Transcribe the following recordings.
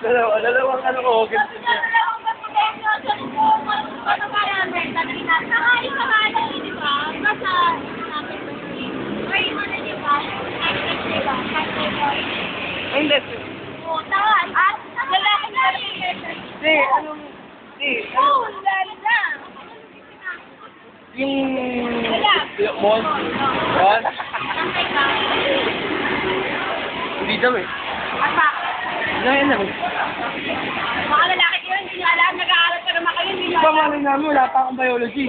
Dalawang ano ko, ganito niya. Ay, hindi. Hindi, anong... Hindi, yung... Mon? Mon? Hindi daw eh. Hindi daw eh. Mga lalaki yun, hindi nyo alam, nag-aaral pa naman kayo, hindi nyo Iba alam. malay namin, wala pa akong biology.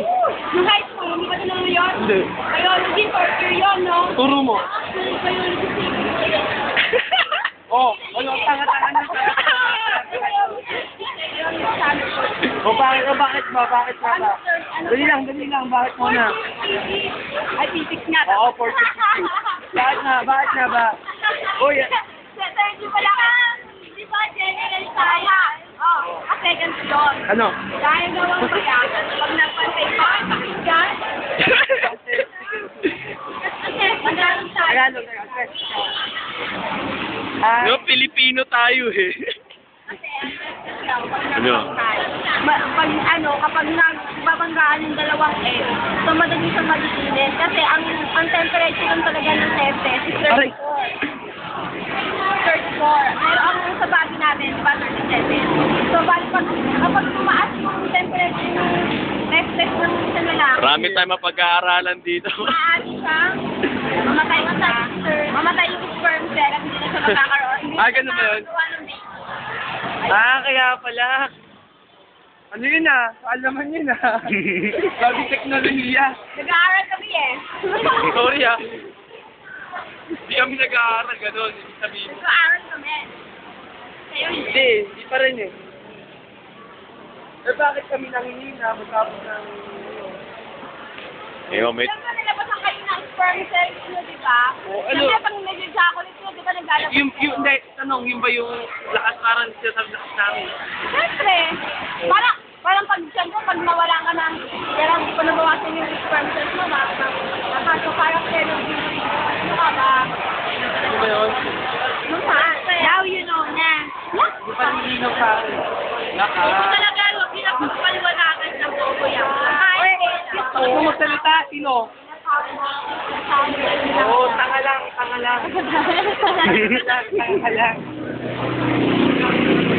Yung high school, hindi ba tinanong yun? Hindi. Biology, fourth year yun, no? Turo mo. Biology, Oh, ano, tanga-tanga na. O bakit ba? Bakit ba? Dali lang, bakit mo na? Ay, physics nga. Oo, 40. Bakit na ba? Uy, Third year pala ka. Di ba, general tayo? Oh, second yun. ano? Dahil gawang kaya, pag nagpantay pa, pakinggan. Kasi, magaling tayo. Tagalog. Ah, No, Pilipino tayo eh. Ano? Kapag nagbabanggaan yung dalawang L, so madali siyang magigilin. Kasi ang temperature lang talaga ng teste is 34. Aray. 34. Pero ang sa body natin, di ba, 37. So, bali kapag tumaas yung temperature ng test ng isang lalaki, Marami tayong mapag-aaralan dito. maaari siyang mamatay yung sperm cell at hindi na siya magkakaroon. Hindi Ah, na ganun ba yun? makakakuha ng baby. kaya pala. Ano yun ah? Alaman yun ah. Sabi teknolohiya. Nag-aaral kami eh. Sorry ah. Hindi kami nag-aaral, gano'n. Ibig sabihin mo. Nag-aaral kami. Kayo hindi. Hindi pa rin eh. Eh bakit kami nangihina matapos ng... Eh, may... Alam mo, nilabasan kayo ng sperm cells nyo, di ba? Oh, ano? Kasi pag nag-ejaculate nyo, di ba naglalabas? Hindi, tanong, yun ba yung lakas parang siya sa lakas namin? Siyempre. Parang pag nawala ka ng, parang hindi pa nabawasan yung sperm cells mo, so parang ano ka ba? Ano ba yun? Ano saan? Now you know na. Hindi pa rin linaw sa akin. Ito talaga, huwag pinapagpaliwanagan ng bobo yan. Ano mo salita? Sino? Oo, tanga lang. Tanga lang.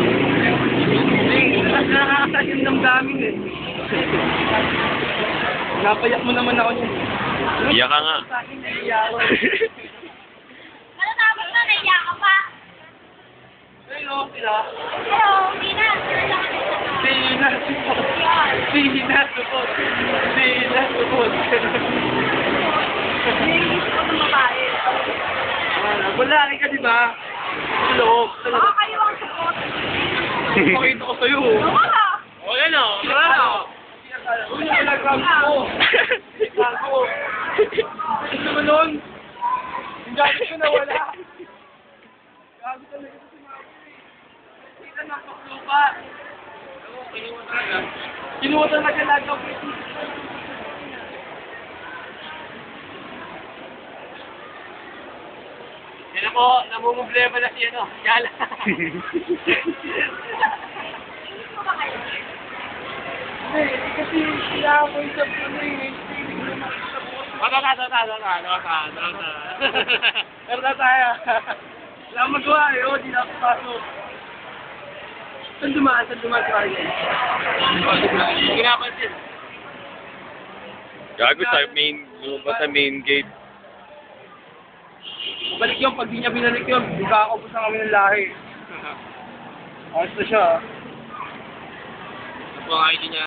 Hindi, nakakasal yung damdamin eh. Napayak mo naman ako niya. Iyak ka nga. Sa akin, naiiyak ako. Ano tapos na, naiyak ka pa? Ayun, sila. Pero, hindi na. Sina, supot. Naiisip ko ng babae. Wala ka, di ba? Sa loob. Baka kayo ang support. Pakita ko sa'yo. Wala. O, yan o. Uy, nalagam ko. Gago. Gusto mo nun? Yung gamit ko nawala. Gago talaga sa sumabot eh. Kita ng paklupa. Kinuha talaga lagaw ko. Yan ako, namumblema na siya, no? Yala. Hindi, kasi sila ako yung sabi ko eh. Pero na tayo. Wala akong magawa eh. O, di na ako pasok. Saan dumaan tayo? Hindi napansin. Gago sa main, lumabas sa main gate. Balik yun, pag di niya binalik yun, magkakapos na kami ng lahi. Ayos na siya. Ito ang ID niya.